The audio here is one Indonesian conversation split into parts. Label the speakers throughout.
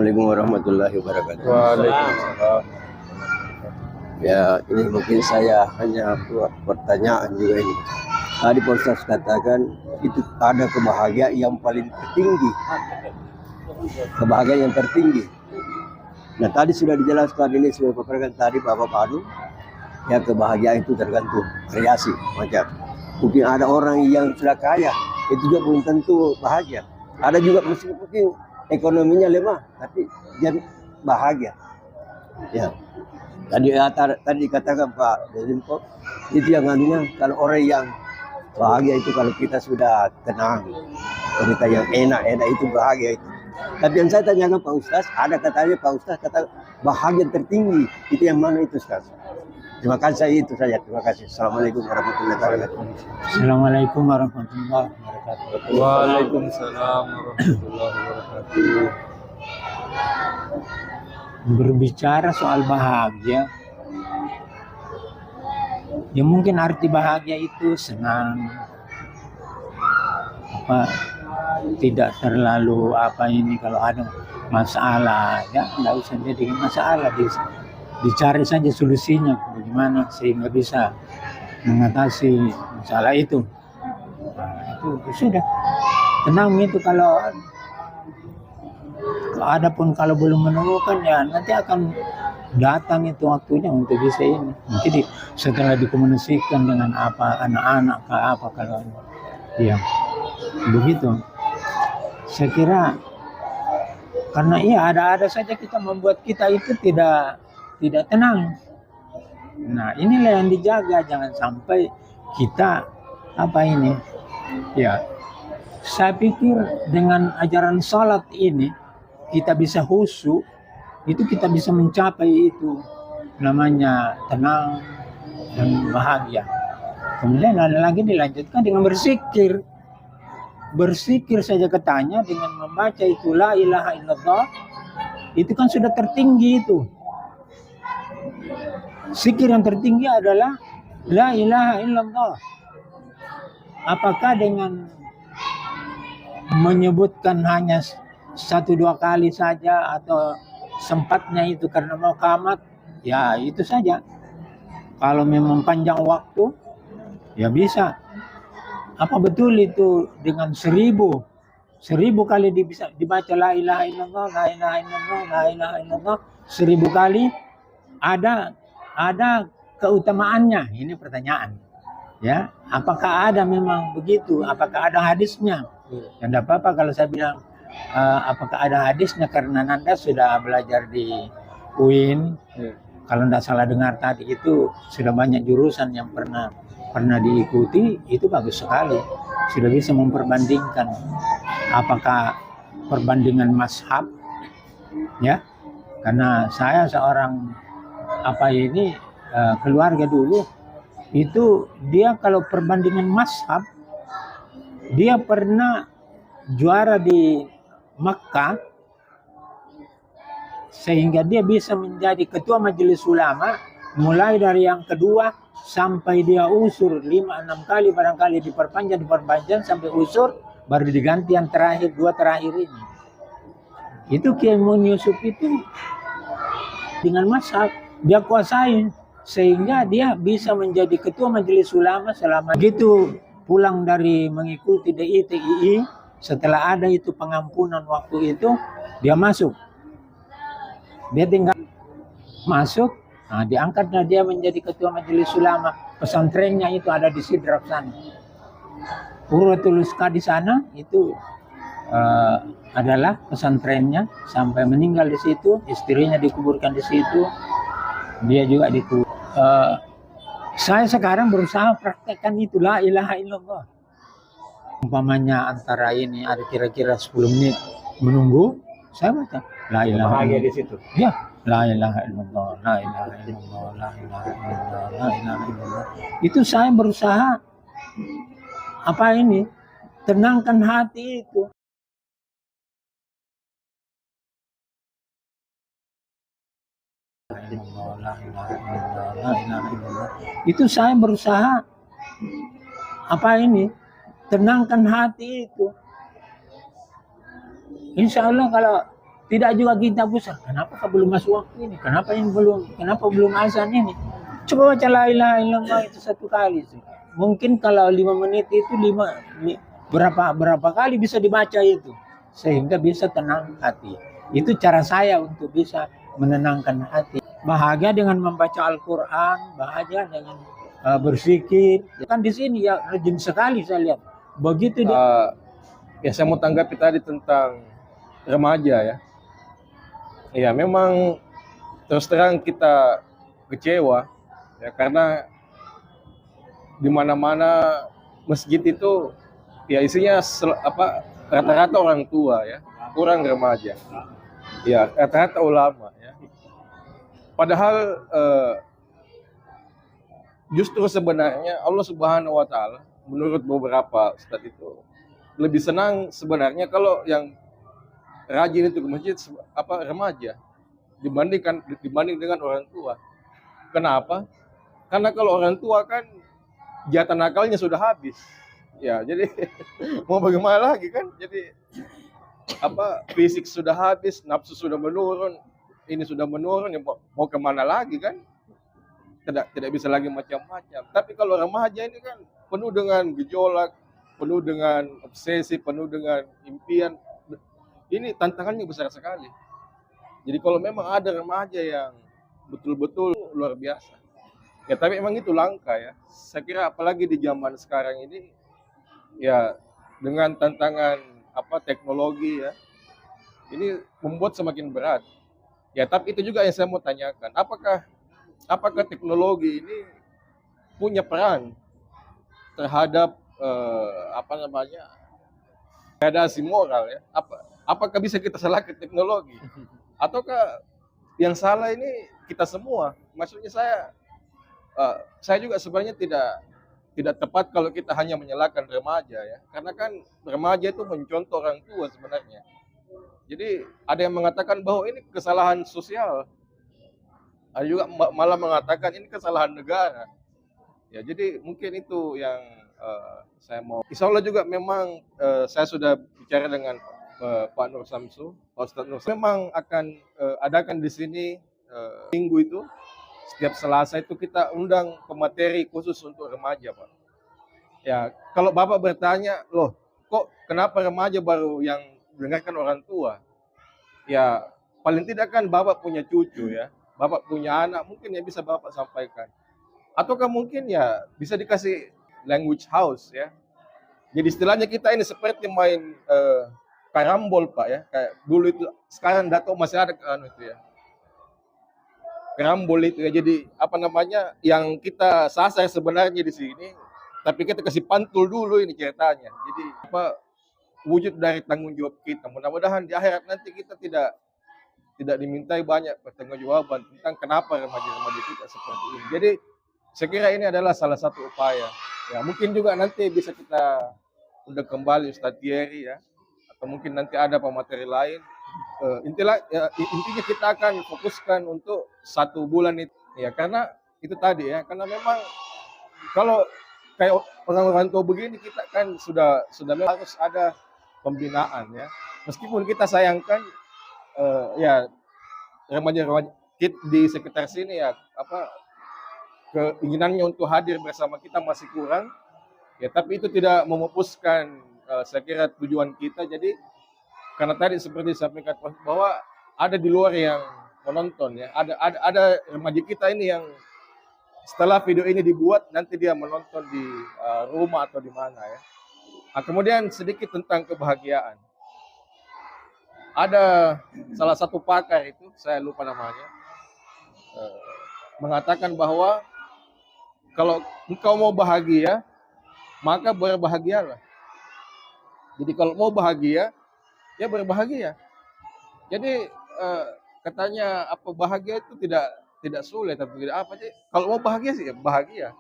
Speaker 1: Assalamualaikum warahmatullahi wabarakatuh.
Speaker 2: Waalaikumsalam.
Speaker 1: Ya, ini mungkin saya hanya buat pertanyaan juga ini. Tadi Pak Ustaz katakan itu ada kebahagiaan yang paling tertinggi. Kebahagiaan yang tertinggi. Nah, tadi sudah dijelaskan ini sudah paparkan tadi Bapak Padu. Ya, kebahagiaan itu tergantung variasi macam. Mungkin ada orang yang sudah kaya, itu juga belum tentu bahagia. Ada juga mungkin ekonominya lemah, tapi dia bahagia. Ya. Tadi dikatakan Pak Delimpo, itu yang anunya kalau orang yang bahagia itu kalau kita sudah tenang, kita yang enak itu bahagia itu. Tapi yang saya tanyakan Pak Ustaz, ada katanya Pak Ustaz kata bahagia tertinggi itu yang mana itu Ustaz? Terima kasih itu saja. Terima kasih. Assalamualaikum warahmatullahi wabarakatuh.
Speaker 3: Assalamualaikum warahmatullahi wabarakatuh.
Speaker 2: Waalaikumsalam warahmatullahi wabarakatuh.
Speaker 3: Berbicara soal bahagia, ya mungkin arti bahagia itu senang, tidak terlalu ini kalau ada masalah, ya tidak usah jadi masalah, dicari saja solusinya bagaimana sehingga bisa mengatasi masalah itu. Nah, itu sudah tenang itu kalau kalau belum menemukan ya nanti akan datang itu waktunya untuk bisa ini. Jadi setelah dikomunikasikan dengan anak-anak kalau ya begitu. Saya kira karena ada saja kita membuat kita itu tidak tenang. Nah, inilah yang dijaga, jangan sampai kita ya. Saya pikir dengan ajaran salat ini kita bisa khusyuk, itu kita bisa mencapai itu namanya tenang dan bahagia. Kemudian ada lagi dilanjutkan dengan berzikir. Berzikir saja katanya dengan membaca itu la ilaha illallah, itu kan sudah tertinggi itu. Zikir yang tertinggi adalah la ilaha illallah. Apakah dengan menyebutkan hanya 1-2 kali saja atau sempatnya itu karena mau qamat, ya itu saja. Kalau memang panjang waktu, ya bisa. Apa betul itu dengan 1000 kali bisa dibaca la ilaha illallah, la ilaha illallah, la ilaha illallah 1000 kali ada keutamaannya? Ini pertanyaan. Ya, apakah ada memang begitu? Apakah ada hadisnya? Ya enggak apa-apa kalau saya bilang apakah ada hadisnya, karena Nanda sudah belajar di UIN. Kalau tidak salah dengar tadi itu sudah banyak jurusan yang pernah diikuti, itu bagus sekali. Sudah bisa memperbandingkan apakah perbandingan mazhab, ya. Karena saya seorang keluarga dulu itu dia kalau perbandingan mazhab dia pernah juara di Makkah sehingga dia bisa menjadi ketua majelis ulama mulai dari yang kedua sampai dia usur 5-6 kali, barangkali diperpanjang sampai usur, baru diganti yang terakhir 2 terakhir ini. Itu Kiai Muhammad Yusuf itu dengan mazhab dia kuasai sehingga dia bisa menjadi ketua majelis ulama selama begitu pulang dari mengikuti DITII. Setelah ada itu pengampunan waktu itu, dia masuk. Dia tinggal masuk, nah diangkatnya dia menjadi ketua majelis ulama. Pesantrennya itu ada di Sidrap sana. Urwatul Uska di sana itu adalah pesantrennya sampai meninggal di situ. Istrinya dikuburkan di situ. Dia juga dikubur. Saya sekarang berusaha praktekkan itu la ilaha illallah. Umpamanya antara ini ada kira-kira 10 menit menunggu, saya baca la ilaha illallah di situ. Ya, la ilaha illallah, la ilaha illallah, la ilaha illallah, la ilaha illallah. Itu saya berusaha tenangkan hati itu. Itu saya berusaha tenangkan hati itu. Insya Allah kalau Tidak juga kita pusat. Kenapa kau belum masuk waktu ini? Kenapa belum azan ini? Coba baca la ilaha illallah itu 1 kali. Mungkin kalau 5 menit itu berapa kali bisa dibaca itu sehingga bisa tenang hati. Itu cara saya untuk bisa menenangkan hati. Bahagia dengan membaca Al-Quran, bahagia dengan berzikir. Kan di sini ya rajin sekali saya lihat. Begitu dia.
Speaker 2: Ya saya mau tanggapi tadi tentang remaja ya. Ya memang terus terang kita kecewa ya karena di mana-mana masjid itu ya isinya rata-rata orang tua ya, kurang remaja. Ya rata-rata ulama ya. Padahal justru sebenarnya Allah Subhanahu wa taala menurut beberapa ustadz itu lebih senang sebenarnya kalau yang rajin itu ke masjid remaja dibanding dengan orang tua. Kenapa? Karena kalau orang tua kan jatah nakalnya sudah habis. Ya, jadi mau bagaimana lagi kan? Jadi fisik sudah habis, nafsu sudah menurun, ini sudah menurun, ya mau kemana lagi kan? Tidak bisa lagi macam-macam. Tapi kalau remaja ini kan penuh dengan gejolak, penuh dengan obsesi, penuh dengan impian. Ini tantangannya besar sekali. Jadi kalau memang ada remaja yang betul-betul luar biasa. Ya tapi memang itu langka ya. Saya kira apalagi di zaman sekarang ini ya dengan tantangan teknologi ya. Ini membuat semakin berat. Ya tapi itu juga yang saya mau tanyakan. Apakah teknologi ini punya peran terhadap degradasi moral ya? Apakah bisa kita salahkan teknologi? Ataukah yang salah ini kita semua? Maksudnya saya juga sebenarnya tidak tepat kalau kita hanya menyalahkan remaja ya. Karena kan remaja itu mencontoh orang tua sebenarnya. Jadi ada yang mengatakan bahwa ini kesalahan sosial. Ada juga malah mengatakan ini kesalahan negara. Ya, jadi mungkin itu yang saya mau. Insya Allah juga memang saya sudah bicara dengan Pak Nur Samsu, Pak Ustadz Nur Samsu. Memang akan adakan di sini minggu itu, setiap Selasa itu kita undang pemateri khusus untuk remaja, Pak. Ya, kalau Bapak bertanya, loh, kok kenapa remaja baru yang dengarkan orang tua? Ya, paling tidak kan Bapak punya cucu ya, Bapak punya anak, mungkin ya bisa Bapak sampaikan. Ataukah mungkin ya bisa dikasih language house ya. Jadi istilahnya kita ini seperti main karambol Pak ya, kayak dulu itu, sekarang nggak tahu masih ada itu ya. Karambol itu ya, jadi yang kita sasar sebenarnya di sini, tapi kita kasih pantul dulu ini ceritanya. Jadi wujud dari tanggung jawab kita. Mudah-mudahan di akhirat nanti kita tidak dimintai banyak pertanggungjawaban tentang kenapa remaja-remaja kita seperti ini. Jadi saya kira ini adalah salah satu upaya. Ya, mungkin juga nanti bisa kita undang kembali Ustadz Thierry ya, atau mungkin nanti ada pemateri lain. Intinya kita akan fokuskan untuk 1 bulan itu ya, karena itu tadi ya, karena memang kalau kayak orang-orang tua begini kita kan sudah harus ada pembinaan ya. Meskipun kita sayangkan ya remaja-remaja di sekitar sini ya keinginannya untuk hadir bersama kita masih kurang ya, tapi itu tidak memupuskan saya kira tujuan kita. Jadi karena tadi seperti disampaikan bahwa ada di luar yang menonton ya, ada remaja kita ini yang setelah video ini dibuat nanti dia menonton di rumah atau di mana ya. Nah, kemudian sedikit tentang kebahagiaan. Ada salah satu pakar itu, saya lupa namanya, mengatakan bahwa kalau engkau mau bahagia, maka berbahagialah. Jadi kalau mau bahagia, ya berbahagia. Jadi katanya bahagia itu tidak sulit atau tidak apa. Jadi kalau mau bahagia sih ya bahagia.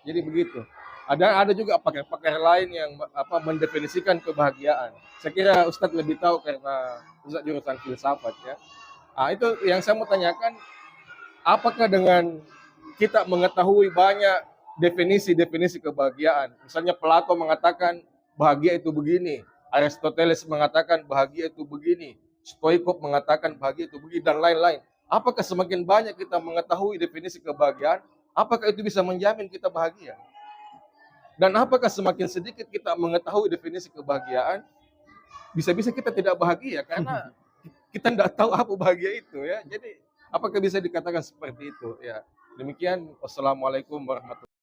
Speaker 2: Jadi begitu. Ada juga pakar-pakar lain yang mendefinisikan kebahagiaan. Saya kira Ustadz lebih tahu karena Ustadz jurusan filsafat ya. Nah, itu yang saya mau tanyakan, apakah dengan kita mengetahui banyak definisi kebahagiaan, misalnya Plato mengatakan bahagia itu begini, Aristoteles mengatakan bahagia itu begini, Stoikov mengatakan bahagia itu begini dan lain-lain. Apakah semakin banyak kita mengetahui definisi kebahagiaan, apakah itu bisa menjamin kita bahagia? Dan apakah semakin sedikit kita mengetahui definisi kebahagiaan, bisa-bisa kita tidak bahagia karena kita tidak tahu apa bahagia itu ya. Jadi apakah bisa dikatakan seperti itu ya? Demikian, wassalamualaikum warahmatullahi wabarakatuh.